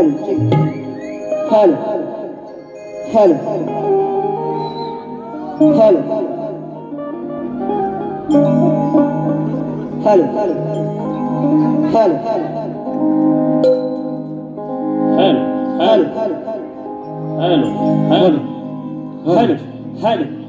Hello hello hello hello hello hello hello hello hello hello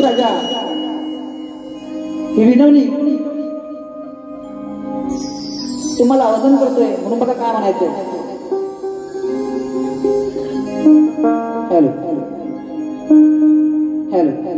राजा ही विनवणी तुम्हाला आवाहन करतोय म्हणून बघा काय म्हणायचं हेलो हेलो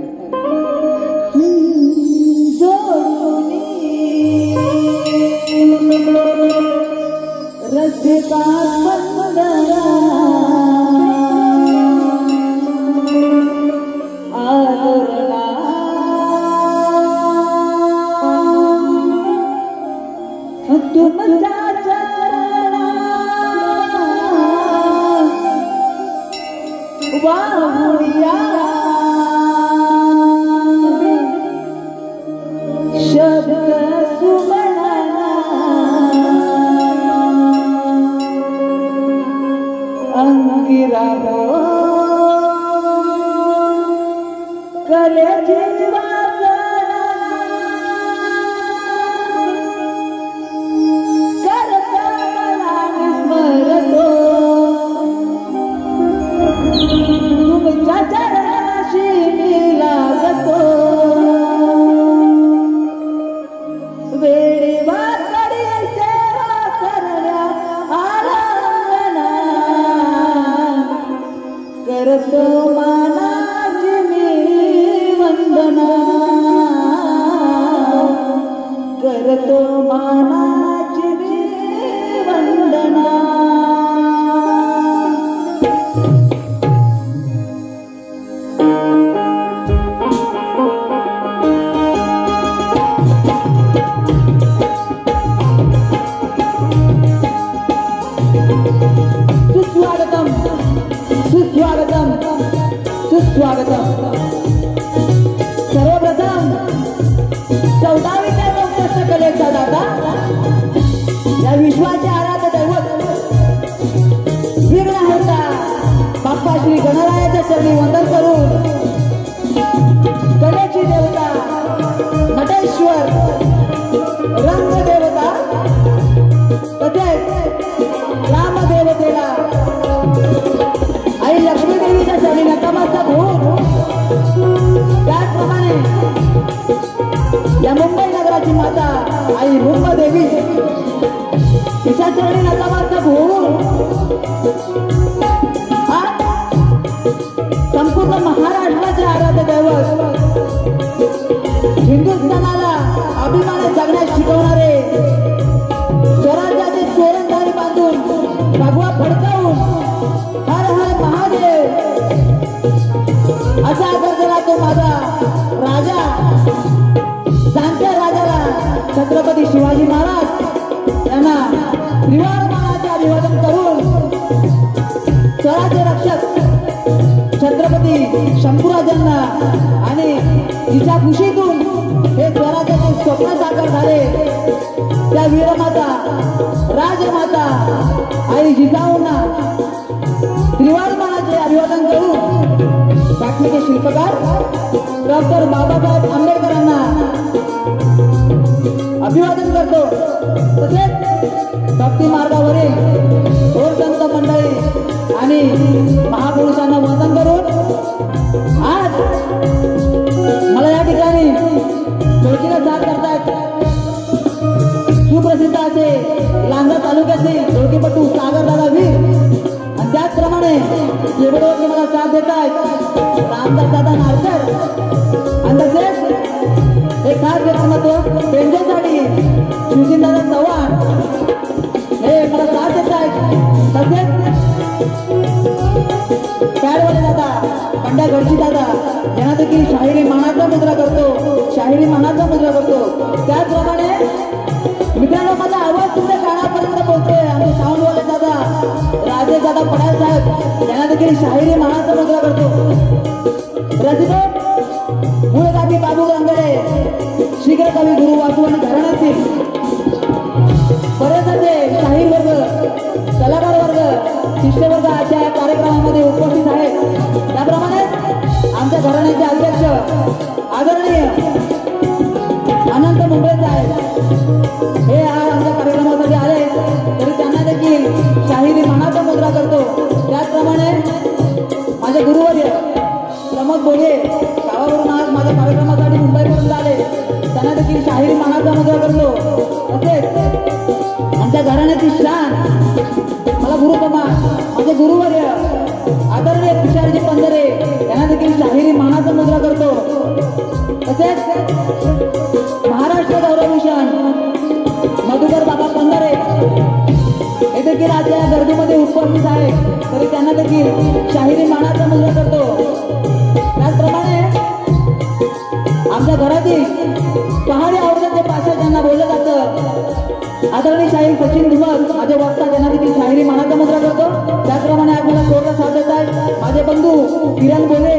सर्वप्रथम 14व्या लोकशास्त्र कलेचा दाता या विश्वाचे आराध्य दैवत विघ्नहर्ता बाप्पा श्री गणरायाच्या चरणी वंदन करून कलेची देवता नटेश्वर रंग देवता तसेच रामदेवतेला आई लक्ष्मी देवीच्या चरणी नतमस्तक होऊन त्याचप्रमाणे या मुंबई नगराची माता हिंदुस्थानाला अभिमान जगण्यास शिकवणारे, स्वराज्याचे तोरणदारी बांधून भगवा फडकावून हर हर महादेव असा गरजला तो माझा राजा. जाणत्या राजाला छत्रपती शिवाजी महाराज यांना त्रिवार मानाचे अभिवादन करून स्वराज्य रक्षक छत्रपती शंभूराजांना आणि तिच्या खुशीतून हे स्वराज्याचे स्वप्न साकार झाले त्या वीरमाता राजमाता आई जिजाऊंना त्रिवार मानाचे अभिवादन करून घाटणीचे शिल्पकार डॉक्टर बाबासाहेब आंबेडकरांना अभिवादन करतो. तसेच भक्ती मार्गावरील थोर संत मंडळी आणि महापुरुषांना वंदन करून आज मला या ठिकाणी जोडीला साथ करतायत सुप्रसिद्ध असे लांजा तालुक्यातील जोडीपटू सागरदादा वीर आणि त्याचप्रमाणे केवढवरती मला साथ देत आहेत रामदासदादा नारकर आणि तसेच हे खास व्यक्तिमत्व पेंजोसाठी शिवजीदादा चव्हाण हे मला साथ देत आहेत. तसेच पॅडवाले दादा पंड्या गडशी दादा यांना देखील शाहिरी मानाचा मुद्रा करतो, शाहिरी मानाचा मुद्रा करतो. त्याचप्रमाणे मित्रांनो माझा आवाज तुमच्या कानापर्यंत पोहोचतोय. आमचे साऊंडवाले दादा राजेश दादा पडाल साहेब यांना देखील शाहिरी मानाचा मुद्रा करतो. रसिको मूळगावी बाबू गांगडे शीघ्र कवी गुरु वासू आणि घराण्यातील बरेचसे शाहीर वर्ग कलाकार वर्ग शिष्यवर्ग अशा या कार्यक्रमामध्ये उपस्थित आहेत. त्याप्रमाणे आमच्या घराण्याचे अध्यक्ष आदरणीय अनंत मुंबई साहेब हे आज आमच्या कार्यक्रमासाठी आले तरी त्यांना देखील शाहिरी मानाचा मुद्रा करतो. त्याचप्रमाणे माझे गुरुवर्य प्रमोद बोले गावावरून आज माझ्या कार्यक्रमासाठी मुंबईपर्यंत आले त्यांना देखील शाहिरी मानाचा मुद्रा करतो. तसेच आमच्या घराण्याची शान मला गुरुपमा माझे गुरुवर्य आदरणीय तुषारजी पंधरे यांना देखील शाहिरी मानाचा मुद्रा करतो. तसेच महाराष्ट्र गौरवभूषण मधुकर बाबा पंधरे हे देखील आज या गर्दीमध्ये उपस्थित आहे तरी त्यांना देखील शाहिरी मानाचा मुद्रा करतो. त्याचप्रमाणे आमच्या घरातील पहाडी आवडते पाशा ज्यांना बोललं जातं आदरणीय शाहीर सचिन धुमर माझे वक्ता त्यांना देखील शाहिरी मानाचा मुद्रा करतो. त्याचप्रमाणे आज मला थोडं साधत आहे माझे बंधू किरण बोले,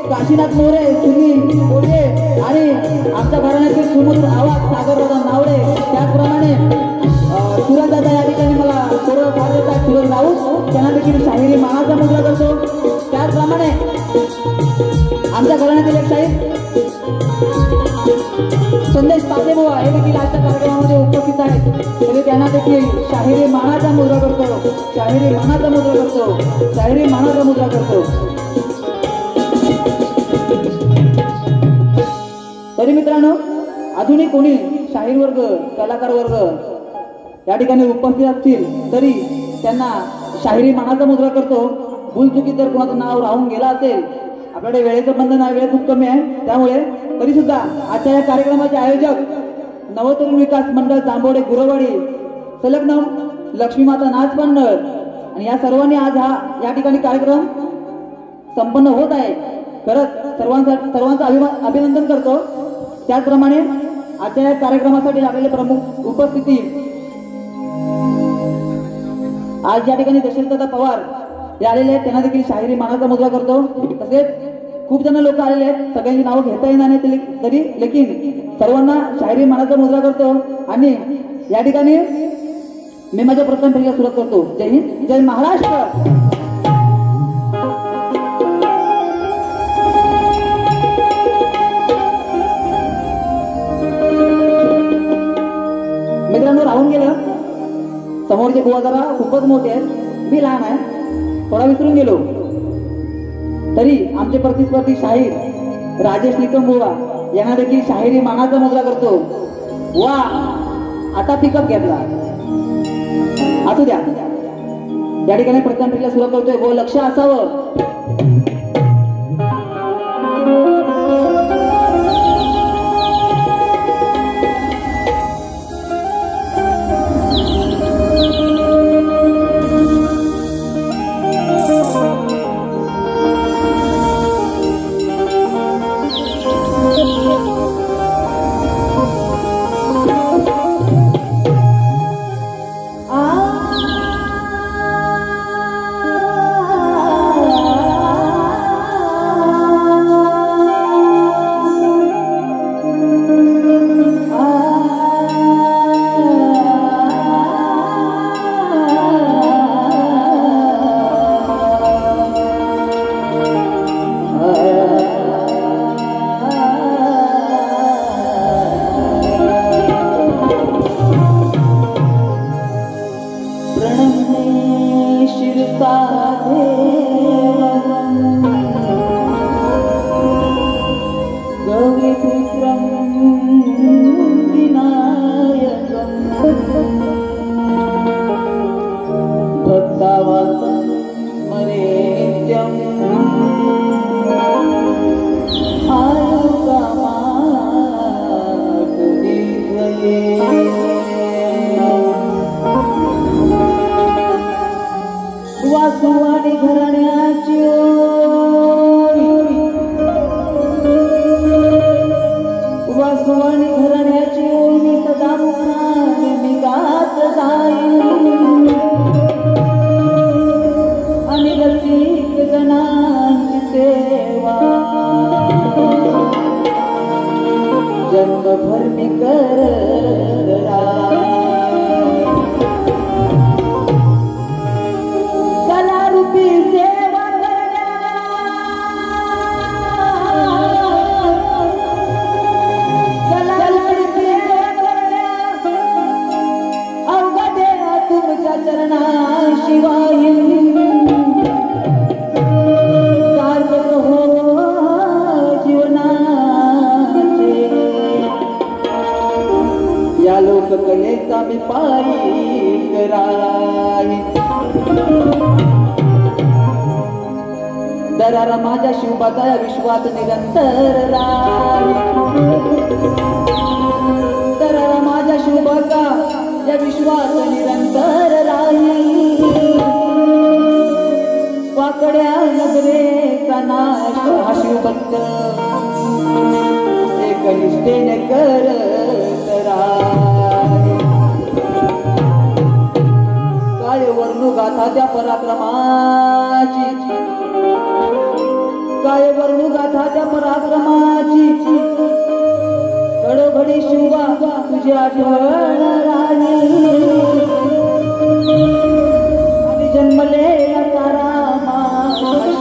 काशीनाथ मोरे, सुनील बोले आणि आमच्या घराण्यातील सुमधुर आवाज सागरदादा नावडे. त्याचप्रमाणे सूरजदादा या ठिकाणी मला थोडं साधत आहे सूरज राऊत त्यांना देखील शाहिरी मानाचा मुद्रा करतो. त्याचप्रमाणे आमच्या घराण्यातील एक शाहीर संदेश पातेबुवा हे देखील आजच्या कार्यक्रमामध्ये उपस्थित आहेत तरी त्यांना देखील शाहिरी मानाचा मुद्रा करतो, शाहिरी मानाचा मुद्रा करतो, शाहिरी मानाचा मुद्रा करतो. तरी मित्रांनो अजूनही कोणी शाहीर वर्ग कलाकार वर्ग या ठिकाणी उपस्थित असतील तरी त्यांना शाहिरी मानाचा मुद्रा करतो. भूलचुकीत जर कोणाचं नाव राहून गेला असेल आपल्याकडे वेळेचं बंधन आहे, वेळ खूप कमी आहे त्यामुळे तरी सुद्धा आजच्या या कार्यक्रमाचे आयोजक नवतरुण विकास मंडळ जांभोडे गुरवाडी संलग्न लक्ष्मीमाता नाच मंडळ आणि या सर्वांनी आज हा या ठिकाणी कार्यक्रम संपन्न होत आहे. खरंच सर्वांचं अभिनंदन करतो. त्याचप्रमाणे आजच्या या कार्यक्रमासाठी लागलेले प्रमुख उपस्थिती आज या ठिकाणी दशरथदादा पवार हे आलेले आहेत त्यांना देखील शाहिरी मानाचा मुद्रा करतो. तसेच खूप जण लोक आलेले आहेत सगळ्यांची नावं घेता येणार नाही तरी लेकिन सर्वांना शाहिरी मानाचा मुद्रा करतो आणि या ठिकाणी मी माझ्या प्रथम फेरीला सुरुवात करतो. जय हिंद, जय महाराष्ट्र. मित्रांनो राहून गेलं समोरचे बुवा जरा खूपच मोठे आहेत, मी लहान आहे थोडा विसरून गेलो तरी आमचे प्रतिस्पर्धी शाहीर राजेश निकम बुवा यांना देखील शाहिरी मानाचा मुद्रा करतो. वा आता पिकअप घेतला असू द्या. या ठिकाणी प्रथम फेरीला सुरुवात करतोय व लक्ष असावं वासुवाडी घराण्याची वासुवाडी घराण्याची मी सदा मुखाने मी गात जाईन आणि रसिक जनांची सेवा जन्मभर मी करत राहीन. या लोककलेचा मी पायी कराई दरारा माझ्या शिवबाचा या विश्वात निरंतर राही. दरारा माझ्या शिवबाचा या विश्वात निरंतर राही. वाकड्या नजरेचा नाश हा शिवभक्त एक निष्ठेने करत राही. काय वर्णू गाथा त्या पराक्रमाची काय वर्णू गाथा त्या पराक्रमाची घडोघडी शिवबा तुझी आठवण राही. आणि जन्मलेला तारा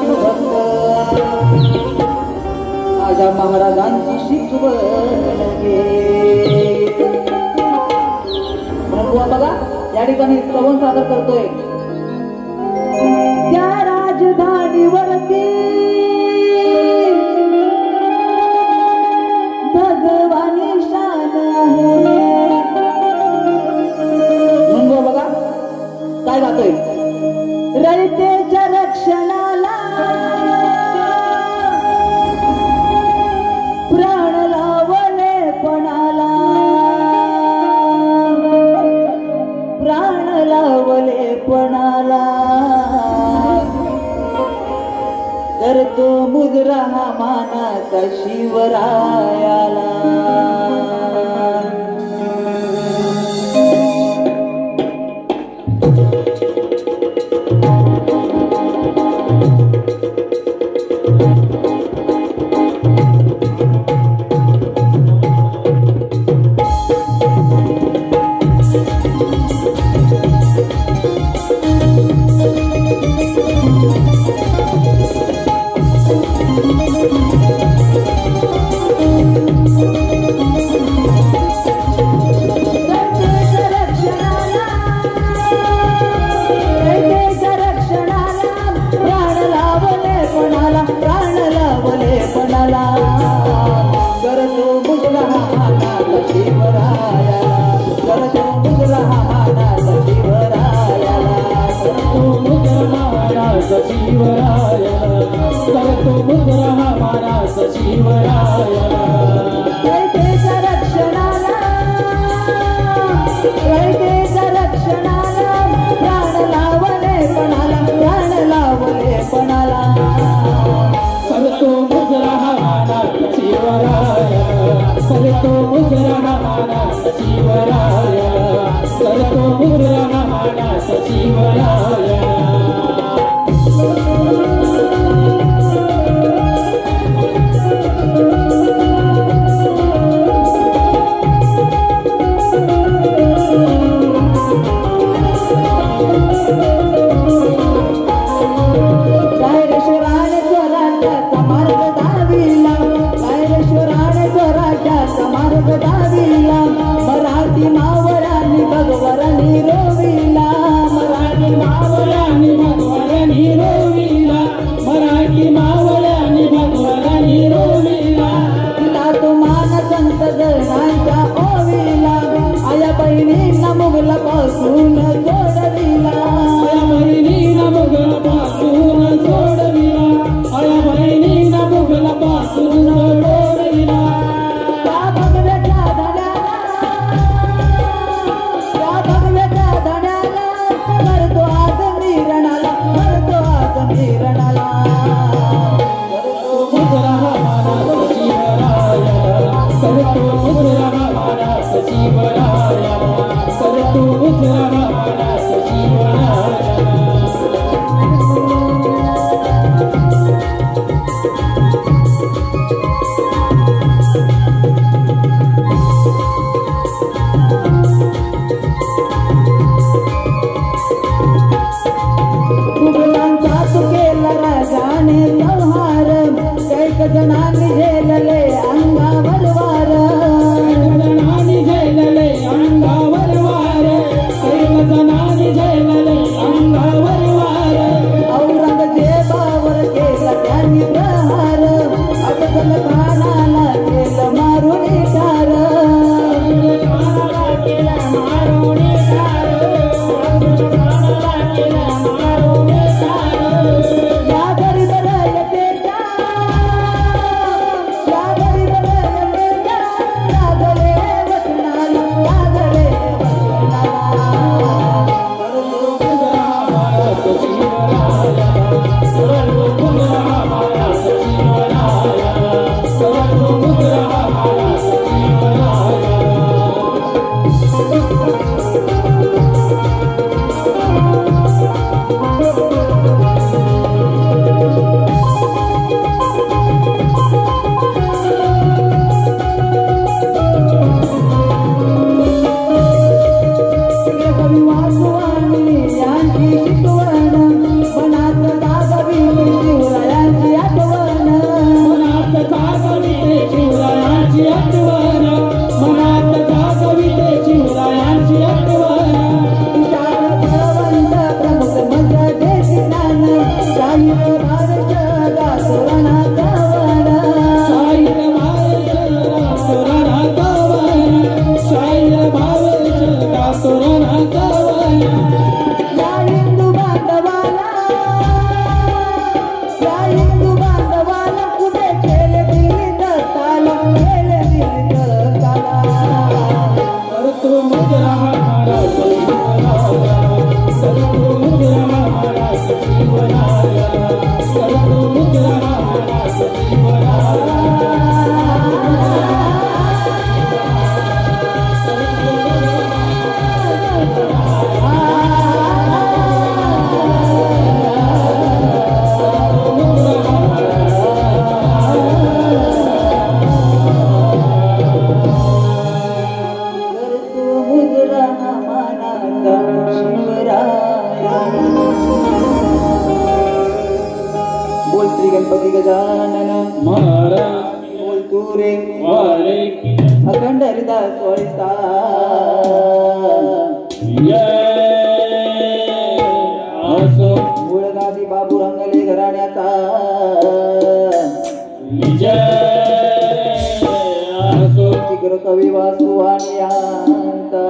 शिवभक्त माझ्या महाराजांची शिकवण घे. म्हणून बघा या ठिकाणी श्रवण सादर करतोय. त्या राजधानीवरती भगवानी शान आहे. म्हणून बघा काय गातोय. रयतेच्या रक्षणाला प्राण लावले पणाला प्राण लावले पणाला तर तो मुजरा हा मानाचा शिवरायाला. मार्ग दाविला अखंड हरिदास वळता मुळगावी बाबू रंगले घराण्याचा चिग्र कवी वासू आणि यांचा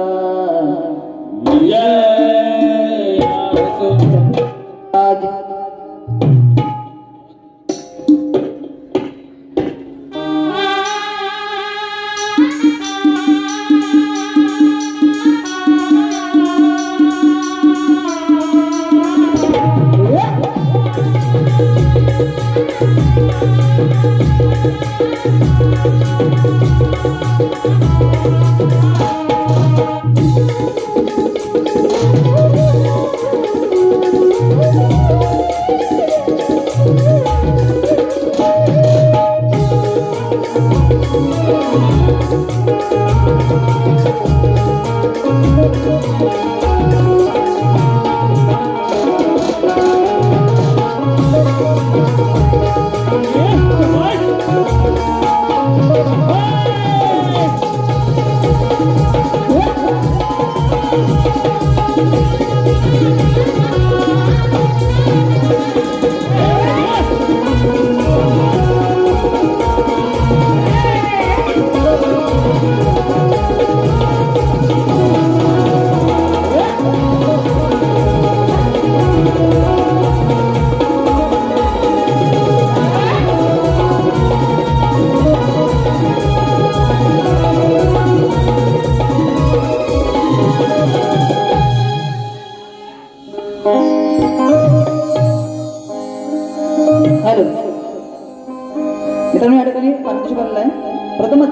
मित्रांनो, या ठिकाणी पारितोषिक आलेलं आहे. प्रथमच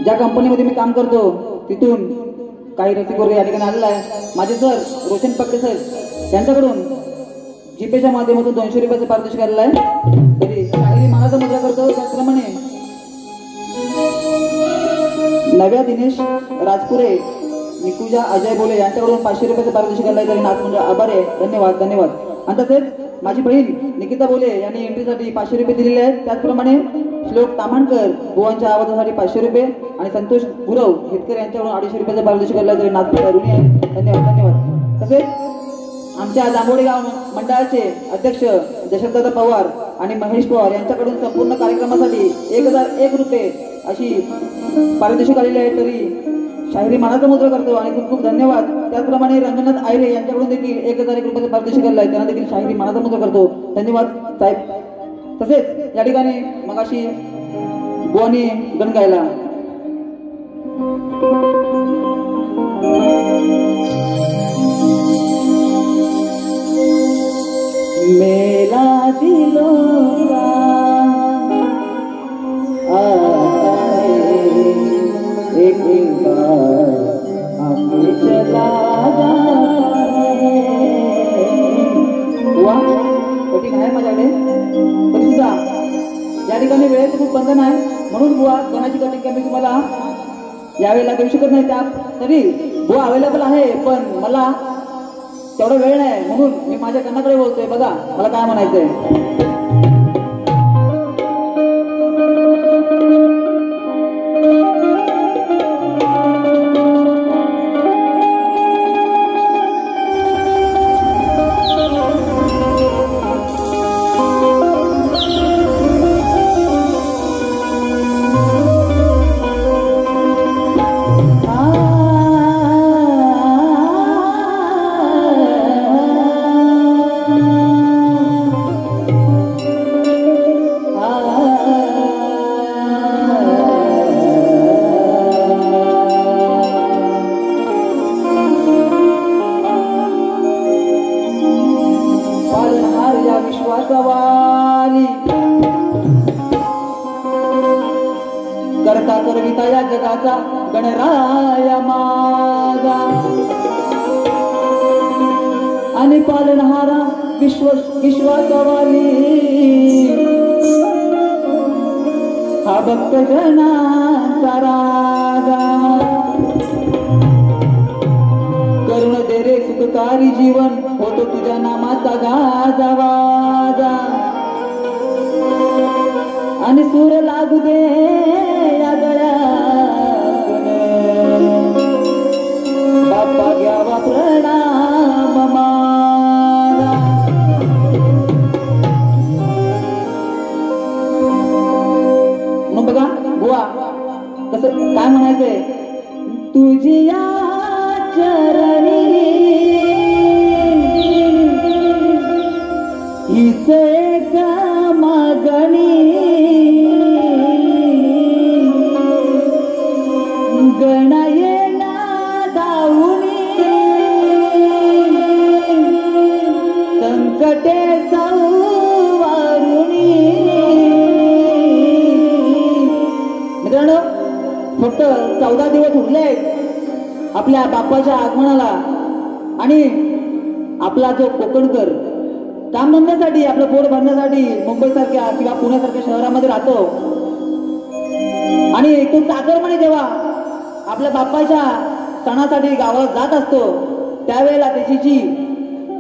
ज्या कंपनीमध्ये मी काम करतो तिथून काही रसिकवर्ग या ठिकाणी आलेला आहे. माझे सर रोशन पक्के सर त्यांच्याकडून जीपेच्या माध्यमातून 200 रुपयाचं पारितोषिक आलेलं आहे. तरी शाहिरी मानाचा मुद्रा करतो. त्याचप्रमाणे नव्या दिनेश राजपुरे, निकुजा अजय बोले यांच्याकडून 500 रुपयाचं पारितोषिक आलेलं आहे. तरी नाथ म्हणजे आभार आहे. धन्यवाद धन्यवाद. आणि तसेच माझी बहीण निकिता बोले यांनी एंट्रीसाठी 500 रुपये दिलेले आहेत. त्याचप्रमाणे श्लोक तामाणकर बुवांच्या आवाजासाठी 500 रुपये आणि संतोष गुरव हेतकर यांच्याकडून 250 रुपयाचं पारितोषिक आलेलं आहे. तरी नाथ ऋणी आहे. धन्यवाद धन्यवाद. तसेच आमच्या दांबोडे गाव मंडळाचे अध्यक्ष जशवंतदादा पवार आणि महेश पवार यांच्याकडून संपूर्ण कार्यक्रमासाठी 1001 रुपये अशी पारितोषिक आलेली आहे. तरी शाहिरी मानाचा मुद्रा करतो आणि खूप खूप धन्यवाद. त्याचप्रमाणे रंगनाथ आयरे यांच्याकडून देखील 1001 रुपयाचं पारितोषिक आलेलं आहे. त्यांना देखील शाहिरी मानाचा मुद्रा करतो. धन्यवाद साहेब. तसेच या ठिकाणी मगाशी बुवानी गण गायला मेला दिलों का एक बार हमें चला वा कठीण आहे माझ्याकडे. तरी सुद्धा या ठिकाणी वेळेचं खूप बंधन आहे. म्हणून बुवा गणाची कटिंग कमी तुम्हाला यावेळेला देऊ शकत नाही. त्या तरी बुवा अवेलेबल आहे, पण मला तेवढा वेळ नाही. म्हणून मी माझ्या कानाकडे बोलतोय. बघा मला काय म्हणायचंय. करता करविता या जगाचा गणराया माझा आणि पालनहारा विश्वाचा वाली हा भक्त जनांचा राजा. करुण दे रे सुखकारी जीवन होतो तुझ्या नामाचा गाजावाजा आणि सूर लागू दे कसं काय म्हणायचंय, तुझिया चरणी हीच एक मागणी, गणयेना धावुनी संकटे वारुणी. मित्रांनो, फक्त 14 दिवस उरले आपल्या बाप्पाच्या आगमनाला आणि आपला जो कोकणकर कामधंद्यासाठी आपलं पोट भरण्यासाठी मुंबईसारख्या किंवा पुण्यासारख्या शहरामध्ये राहतो आणि तो चाकरमाने जेव्हा आपल्या बाप्पाच्या सणासाठी गावात जात असतो त्यावेळेला त्याची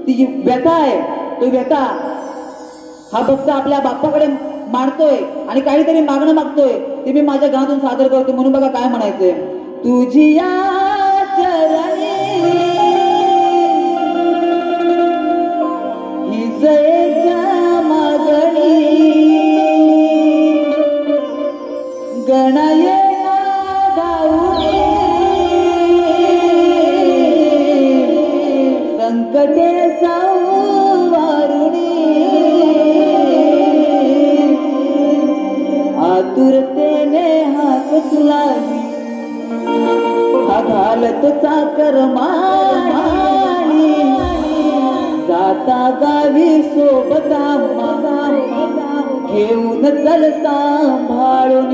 ती जी व्यथा आहे तो व्यथा हा भक्त आपल्या बाप्पाकडे मांडतोय आणि काहीतरी मागणं मागतोय. ते मी माझ्या गावातून सादर करतो. म्हणून बघा काय म्हणायचंय, तुझिया चरणी हीच एक मागणी, गणयेना धावुनी संकटे वारुणी. आतुरतेने हात तुलाही हा घालत चाकर मानी, जाता गावी सोबत घेऊन चल सांभाळून.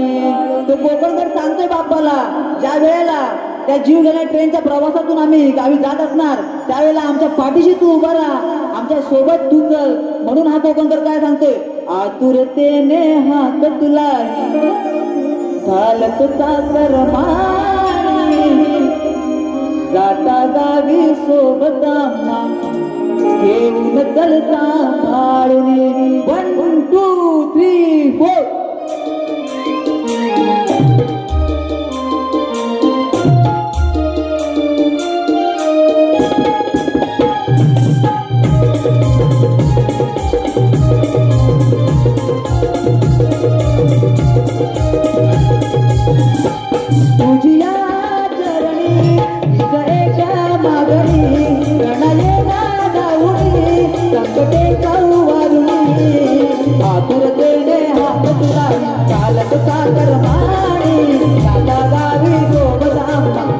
तो कोकणकर सांगतोय बाप्पाला, ज्या वेळेला त्या जीव गेल्या ट्रेनच्या प्रवासातून आम्ही गावी जात असणार त्यावेळेला आमच्या पाठीशी तू उभा राहा, आमच्या सोबत तू चल. म्हणून हा कोकणकर काय सांगतोय, आतुरतेने हात तुलाही घालत चाकर मानी, जाता गावी सोबत घेऊन चल सांभाळून. 1 2 3 4. तुझिया चरणी हीच एक मागणी, गणयेना धावुनी संकटे वारुणी. आतुरतेने हात तुलाही घालत चाकर मानी, जाता गावी सोबत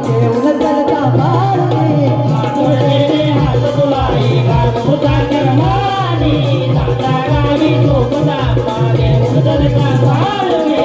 घेऊन चल सांभाळूनी. आतुरतेने हात तुलाही घालत चाकर मानी, जाता गावी सोबत घेऊन चल सांभाळूनी.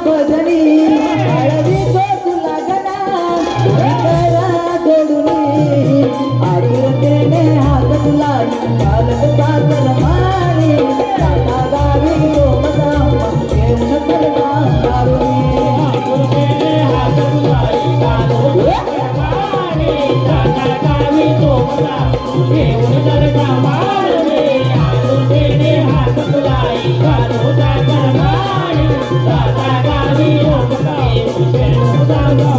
भजनी गावी सोबता घेऊन जर का माळवे आलो तेने हात तुलाई घालू साखर माळी दादा गावी सोबता घेऊन जागा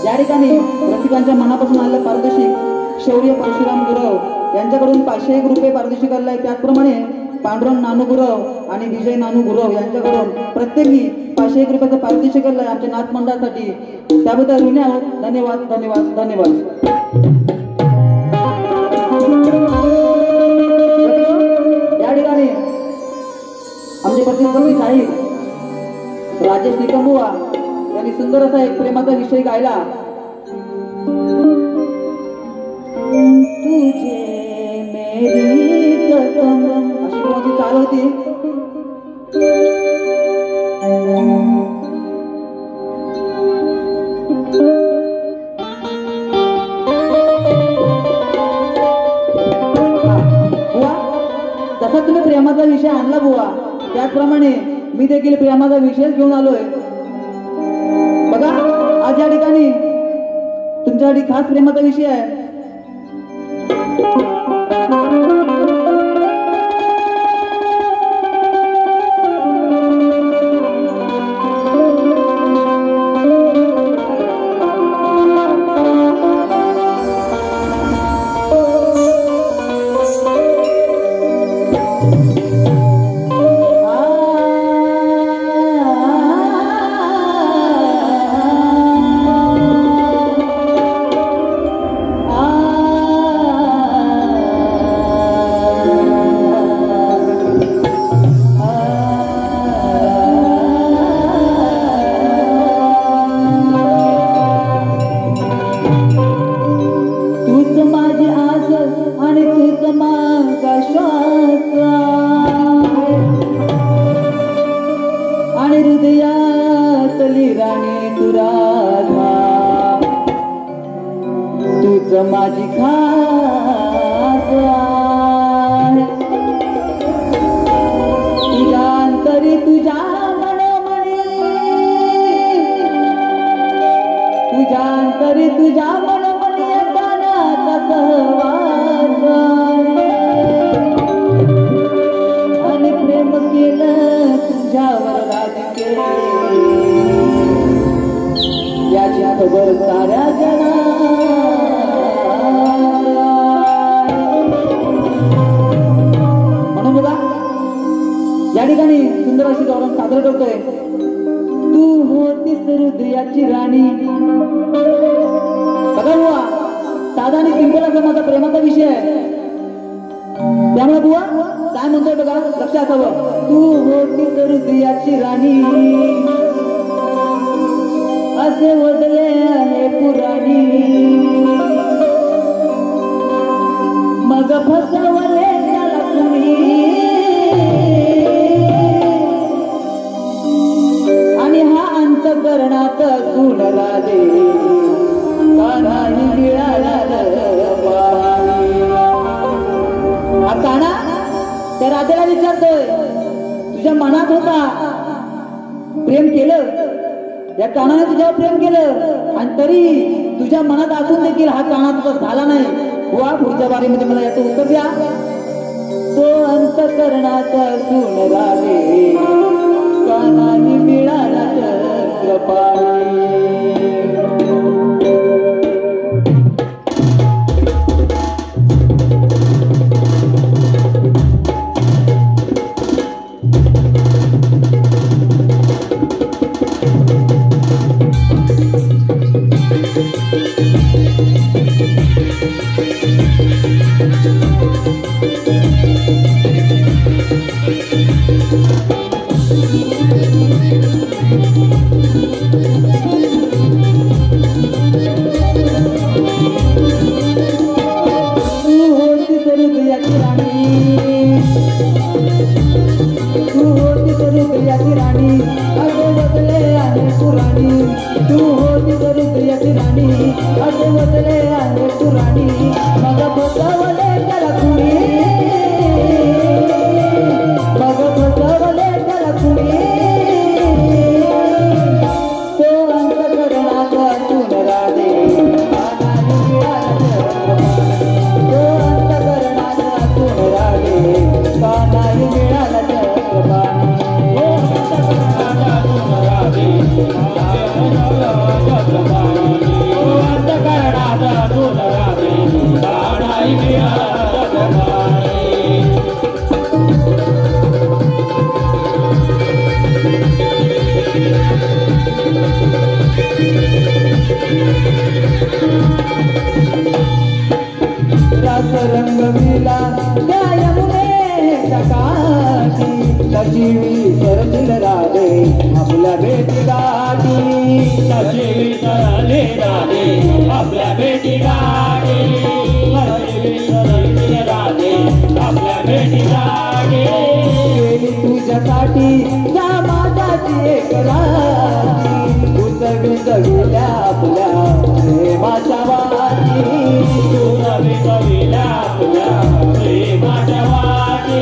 या ठिकाणी रसिकांच्या मनापासून आलेलं पारितोषिक शौर्य परशुराम गुरव यांच्याकडून 501 रुपये पारितोषिक आलेलं आहे. त्याचप्रमाणे पांडुरंग नानू गुरव आणि विजय नानू गुरव यांच्याकडून प्रत्येकी 501 रुपयाचं पारितोषिक आलेलं आहे आमच्या नाथ मंडळासाठी. त्याबद्दल ऋणी आहोत. धन्यवाद धन्यवाद धन्यवाद. या ठिकाणी आमचे प्रतिस्पर्धी शाहीर राजेश निकमबुवा यांनी सुंदर असा एक प्रेमाचा विषय गायला. तुझे मेरी कसम अशी कोणाची चाल होती. बुवा जसा तुम्ही प्रेमाचा विषय आणला बुवा त्याचप्रमाणे मी देखील प्रेमाचा विषय घेऊन आलोय. बघा आज या ठिकाणी तुमच्यासाठी खास प्रेमाचा विषय आहे. माझी खास तुझ्या अंतरी तुझ्या मनमणी तुझ्या अंतरी तुझ्या मनमणी गाण्याचा सहवास आणि प्रेम केलं तुझ्यावर राजके याची खबर साऱ्या जना. या ठिकाणी सुंदर अशी गौरव सादर करतोय. तू होतीस हृदयाची राणी. बघा बुवा साधा आणि सिंपल असा माझा प्रेमाचा विषय आहे. त्यामुळे बुवा काय म्हणतोय बघा लक्षात असावं. तू होतीस हृदयाची राणी असे वदले आहे पुराणी मग फसवले त्याला कुणी आणि हा अंतकरणात सुनला दे या कानाने तुझ्यावर प्रेम केलं आणि तरी तुझ्या मनात असून देखील हा काना तुझा झाला नाही. वा पुढच्या बारीमध्ये मला याचं उत्तर द्या. तो अंतकरणाचा सून रागे कानाने मिळाला चक्रपाणी. रंगविला त्या यमुनेच्या काठी सजीवी सरतील राधे आपल्या भेटी गाठी. सजीवी सरले राधे आपल्या भेटी गाठी. सजीवी सरले राधे आपल्या भेटी गाठी. गेली तुझ्यासाठी या माझ्याची एक राती उजवी जगल्या आपल्या प्रेमाच्या वाटी. विसविला तुझ्या प्रेमाच्या वाटे.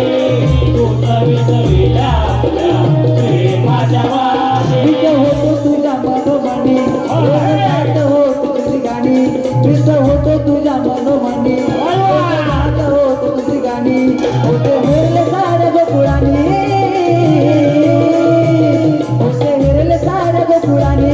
तू विसविला तुझ्या प्रेमाच्या वाटे. होतो तुझ्या मनोमनी होतो तुझी गाणी. होतो तुझ्या मनोमनी होतो तुझी गाणी. होते हेरले साऱ्या गोकुळानी. होते हेरले साऱ्या गोकुळानी.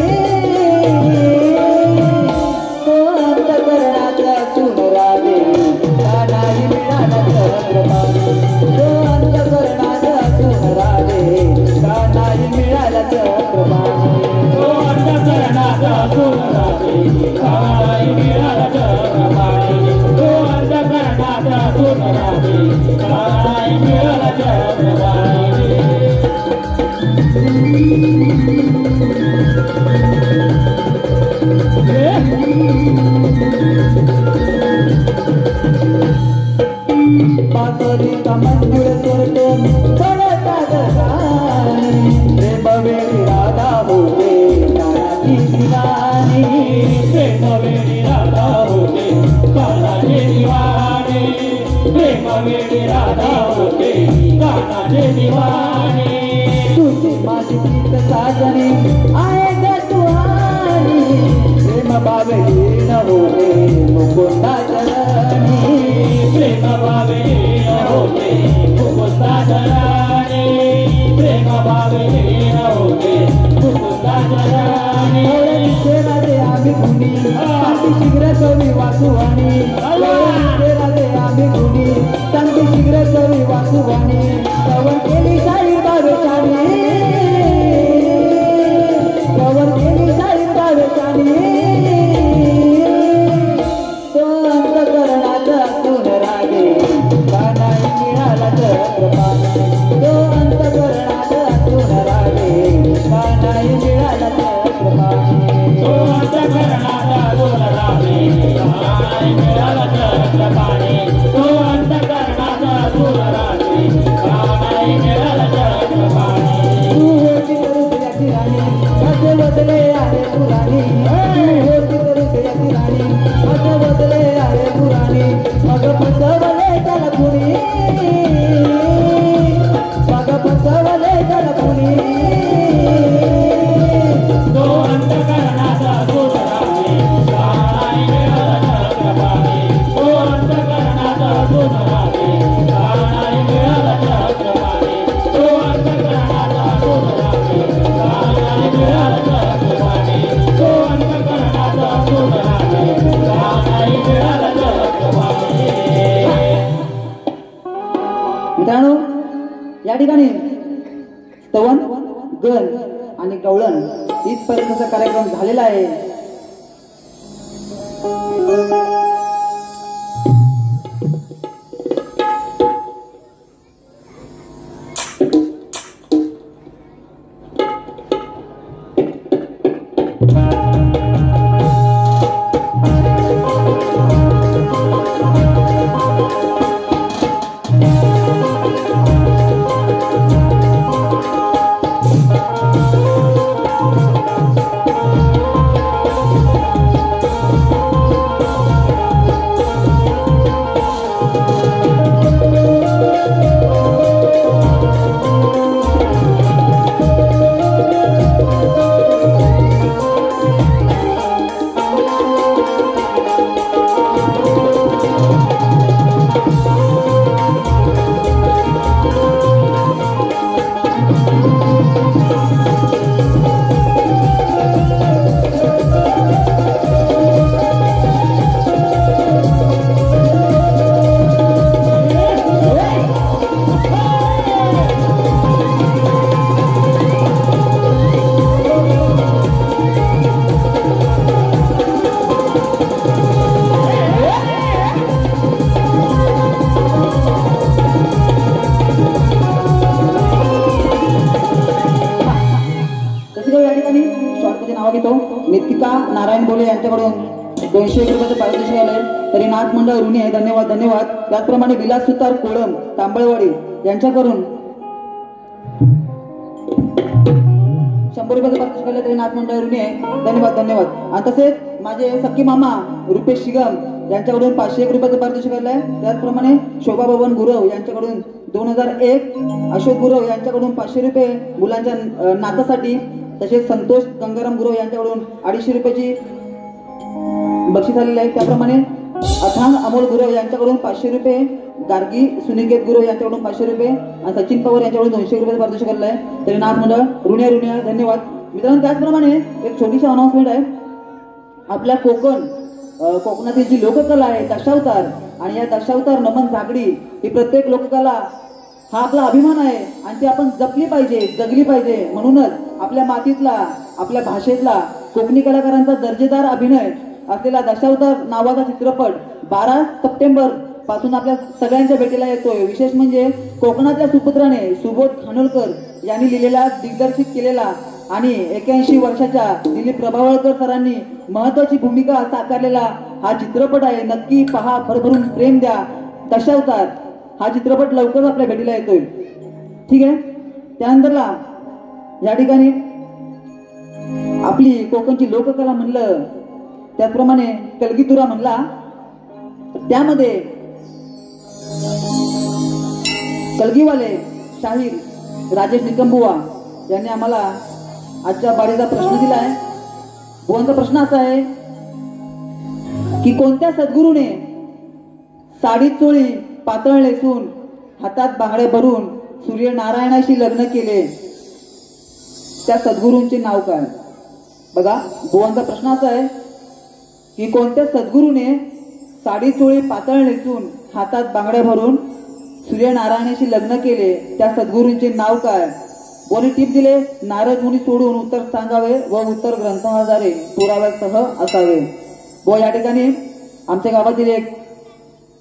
बासरीचा मंजूर करतो पडता गगानी. प्रेमवेळी राधा होते कानाची दिवाणी. प्रेमवेळी राधा होते कानाचे दिवाणे. प्रेमवेळी राधा होते कानाचे दिवाणे. तुझी माझी प्रीत साजणी आहे ग तुहानी. प्रेम बाबली न होते मुकुंदा चरणी. प्रेम भावे होते मुकुंदा चरणी. प्रेम भावे होते मुकुंदा चरणी. राधे आम्ही गुणी शांती शीघ्र कवी वासुवाणी. राधे आम्ही गुणी शांती शीघ्र कवी वासुवाणी. कवन केली शाहीर बावेशानी. कवन केली शाहीर बावेशानी. तो अंतकरणाचा सून रागे कानाई मिळाला चक्रपाणी. तो अंतकरणाचा सून रागे कानाई मिळाला चक्रपाणी. तो अंतकरणाचा सून रागे कानाई मिळाला चक्रपाणी. तो अंतकरणाचा सून रागे कानाई मिळाला चक्रपाणी. ठिकाणी स्तवन गण आणि गवळण इथपर्यंतचा कार्यक्रम झालेला आहे. नितिका नारायण बोले यांच्याकडून 201 रुपयाचे पारितोषिक आले. तरी नाथ मंडळ ऋणी आहे. धन्यवाद धन्यवाद. त्याचप्रमाणे विलास सुतार कोळम तांबळवाडी यांच्याकडून 100 रुपयाचे पारितोषिक आले. तरी नाथ मंडळ ऋणी आहे. धन्यवाद धन्यवाद. आणि तसेच माझे सख्खी मामा रुपेश शिगम यांच्याकडून 501 रुपयाचे पारितोषिक आले आहे. त्याचप्रमाणे शोभा भवन गुरव यांच्याकडून 2001, अशोक गुरव यांच्याकडून 500 रुपये मुलांच्या नाचासाठी. तसेच संतोष गंगाराम गुरव यांच्याकडून 250 रुपयाची बक्षीस आलेले आहे. त्याप्रमाणे अथांग अमोल गुरव यांच्याकडून 500 रुपये, गार्गी सुनिकेत गुरव यांच्याकडून 500 रुपये आणि सचिन पवार यांच्याकडून 200 रुपये पारितोषिक आलेलं आहे. तरी नाथ मंडळ ऋणी ऋणी धन्यवाद मित्रांनो. त्याचप्रमाणे एक छोटीशी अनाउन्समेंट आहे. आपल्या कोकणातील जी लोककला आहे दशावतार, आणि या दशावतार नमन झागडी ही प्रत्येक लोककला हा आपला अभिमान आहे आणि ती आपण जपली पाहिजे, जगली पाहिजे. म्हणूनच आपल्या मातीतला, आपल्या भाषेतला कोकणी कलाकारांचा दर्जेदार अभिनय असलेला दशावतार नावाचा चित्रपट 12 सप्टेंबर पासून आपल्या सगळ्यांच्या भेटीला येतोय. विशेष म्हणजे कोकणातल्या सुपुत्राने सुबोध खानोलकर यांनी लिहिलेला, दिग्दर्शित केलेला आणि 81 वर्षाच्या दिलीप प्रभावळकर सरांनी महत्वाची भूमिका साकारलेला हा चित्रपट आहे. नक्की पहा, भरभरून प्रेम द्या. दशावतार हा चित्रपट लवकरच आपल्या भेटीला येतोय. ठीक आहे. त्यानंतरला या ठिकाणी आपली कोकणची लोककला म्हणलं, त्याचप्रमाणे कलगीतुरा म्हणला, त्यामध्ये कलगीवाले शाहीर राजेश निकमबुवा यांनी आम्हाला आजच्या बारीचा प्रश्न दिला आहे. बुवांचा प्रश्न असा आहे की कोणत्या सद्गुरूने साडी चोळी पातळ नेसून हातात बांगड्या भरून सूर्यनारायणाशी लग्न केले, त्या सद्गुरूंचे नाव काय? बघा, बुवांचा प्रश्न असा आहे की कोणत्या सद्गुरूने साडी चोळी पातळ नेसून हातात बांगड्या भरून सूर्यनारायणाशी लग्न केले, त्या सद्गुरूंचे नाव काय? कोणी टीप दिले, नारद मुनी सोडून उत्तर सांगावे व उत्तर ग्रंथाद्वारे पुराव्यासह असावे. व या ठिकाणी आमच्या गावातील एक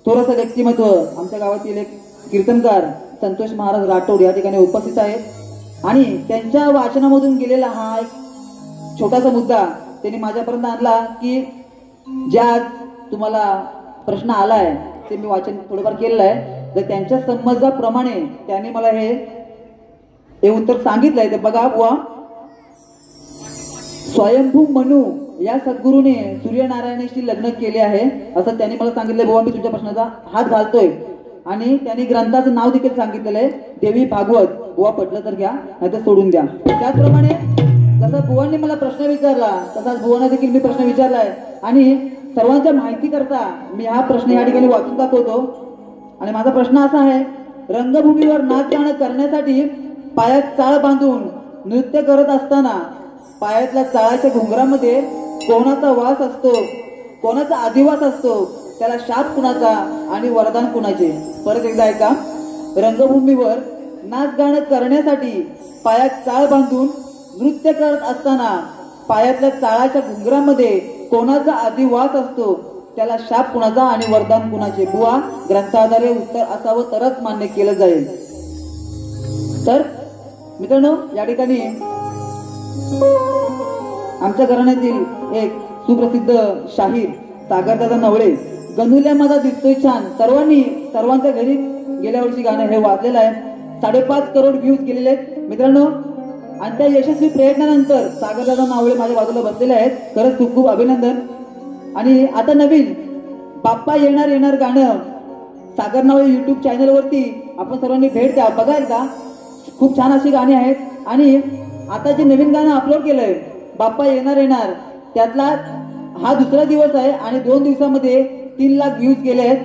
थोडंसं व्यक्तिमत्व, आमच्या गावातील एक कीर्तनकार संतोष महाराज राठोड या ठिकाणी उपस्थित आहेत आणि त्यांच्या वाचनामधून गेलेला हा एक छोटासा मुद्दा त्यांनी माझ्यापर्यंत आणला की ज्या तुम्हाला प्रश्न आलाय ते मी वाचन थोडंफार केलेलं आहे. तर त्यांच्या समजाप्रमाणे त्यांनी मला हे उत्तर सांगितलंय. ते बघा बुवा, स्वयंभू मनू या सद्गुरूने सूर्यनारायणाशी लग्न केले आहे असं त्यांनी मला सांगितलंय. बुवा, मी तुमच्या प्रश्नाचा हात घालतोय. आणि त्यांनी ग्रंथाचं नाव देखील सांगितलेलं आहे, देवी भागवत. बुवा पटलं तर घ्या, नाही तर सोडून द्या. त्याचप्रमाणे जसा बुवांनी मला प्रश्न विचारला तसाच बुवांना देखील मी प्रश्न विचारलाय आणि सर्वांच्या माहिती करता मी हा प्रश्न या ठिकाणी वाचून दाखवतो. आणि माझा प्रश्न असा आहे, रंगभूमीवर नाच गाणं करण्यासाठी पायात चाळ बांधून नृत्य करत असताना पायातल्या चाळाच्या घुंगरामध्ये कोणाचा वास असतो, कोणाचा आदिवास असतो, त्याला शाप कुणाचा आणि वरदान कुणाचे? परत एकदा ऐका. रंगभूमीवर नाच गाणं करण्यासाठी पायात चाळ बांधून नृत्य करत असताना पायातल्या चाळाच्या घुंगरामध्ये कोणाचा अधिवास असतो त्याला शाप कुणाचा आणि वरदान कुणाचे बुवा ग्रंथाद्वारे उत्तर असावं तरच मान्य केलं जाईल. तर मित्रांनो या ठिकाणी आमच्या घराण्यातील एक सुप्रसिद्ध शाहीर सागरदादा नवळे गणुल्या माझा दिसतोय छान सर्वांच्या घरी गेल्या वर्षी गाणं हे वाजलेलं आहे. 5.5 करोड व्ह्यूज गेलेले आहेत मित्रांनो. आणि त्या यशस्वी प्रयत्नानंतर सागरदादा नावळे माझ्या बाजूला बसलेले आहेत. खरंच खूप खूप अभिनंदन. आणि आता नवीन बाप्पा येणार येणार गाणं सागर नावळे युट्यूब चॅनल वरती आपण सर्वांनी भेट द्या, बघा एकदा. खूप छान अशी गाणी आहेत. आणि आता जे नवीन गाणं अपलोड केलंय बाप्पा येणार येणार त्यातला हा दुसरा दिवस आहे आणि 2 दिवसामध्ये 3 लाख व्ह्यूज गेले आहेत.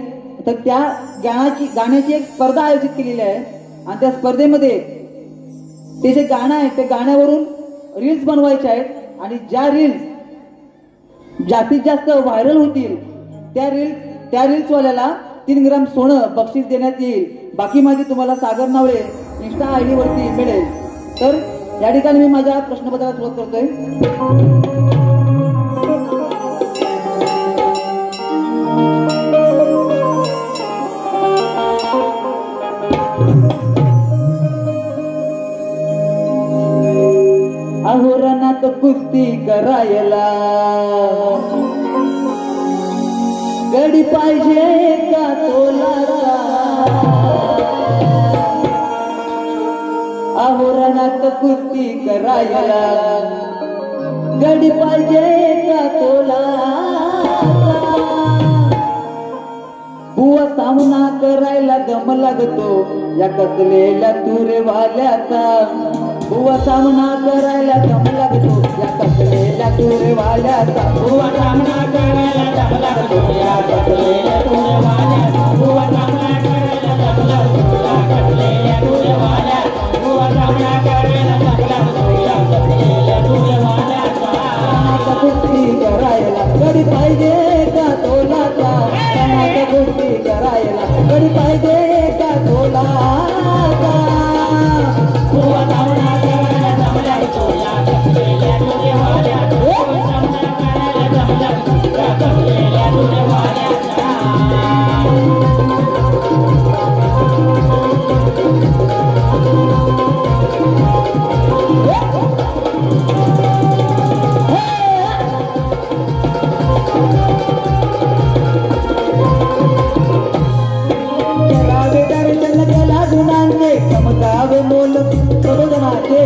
तर त्या गाण्याची एक स्पर्धा आयोजित केलेली आहे आणि त्या स्पर्धेमध्ये ते जे गाणं आहे त्या गाण्यावरून रील्स बनवायचे आहेत आणि ज्या रील्स जास्तीत जास्त व्हायरल होतील त्या रील्स वाल्याला 3 ग्राम सोनं बक्षीस देण्यात येईल. बाकी माहिती तुम्हाला सागर नावळे इंस्टा आयडी वरती मिळेल. तर या ठिकाणी मी माझ्या प्रश्नपत्राला सुरुवात करतोय. अहोरानात कुस्ती करायला गडी पाहिजे का तोलाचा. अहोरानात कुस्ती करायला गडी पाहिजे का तोलाचा. बुवा सामना करायला दम लागतो या कसलेल्या तुरेवाल्याचा. बुवा सामना करायला दम लागतो या कसलेल्या तुरेवाल्याचा. बुवा सामना करायला दम लागतो या कसलेल्या तुरेवाल्याचा. बुवा सामना करायला दम लागतो या कसलेल्या तुरेवाल्याचा. बुवा सामना करायला दम लागतो या कसलेल्या तुरेवाल्याचा. कुस्ती करायला गडी पाहिजे का तोलाचा. कुस्ती करायला गडी पाहिजे का तोलाचा. बुवा सामना करायला दम लागतो या कसलेल्या तुरेवाल्याचा. बुवा सामना करायला दम लागतो या कसलेल्या तुरेवाल्याचा. समजावे मोल प्रबोधनाचे.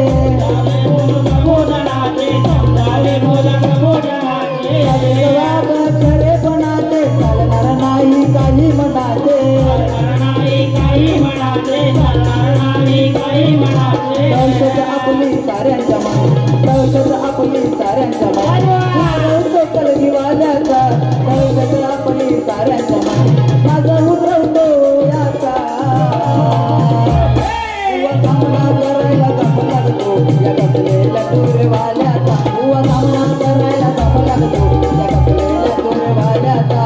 खरेपणाचे चालणार नाही काही मनाचे. दहशत आपली साऱ्यांच्या मन. दहशत आपली साऱ्यांच्या मन. कलगीवाल्याचा दहशत आपली साऱ्यांच्या मन. माझा उतरवतो याचा. सामना करायला दम लागतो या कसलेल्या तुरेवाल्याचा. बुवा सामना करायला दम लागतो या कसलेल्या तुरेवाल्याचा.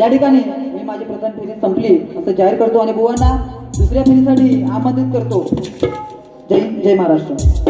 या ठिकाणी मी माझी प्रथम फेरी संपली असं जाहीर करतो आणि बुवांना दुसऱ्या फेरीसाठी आमंत्रित करतो. जय महाराष्ट्र.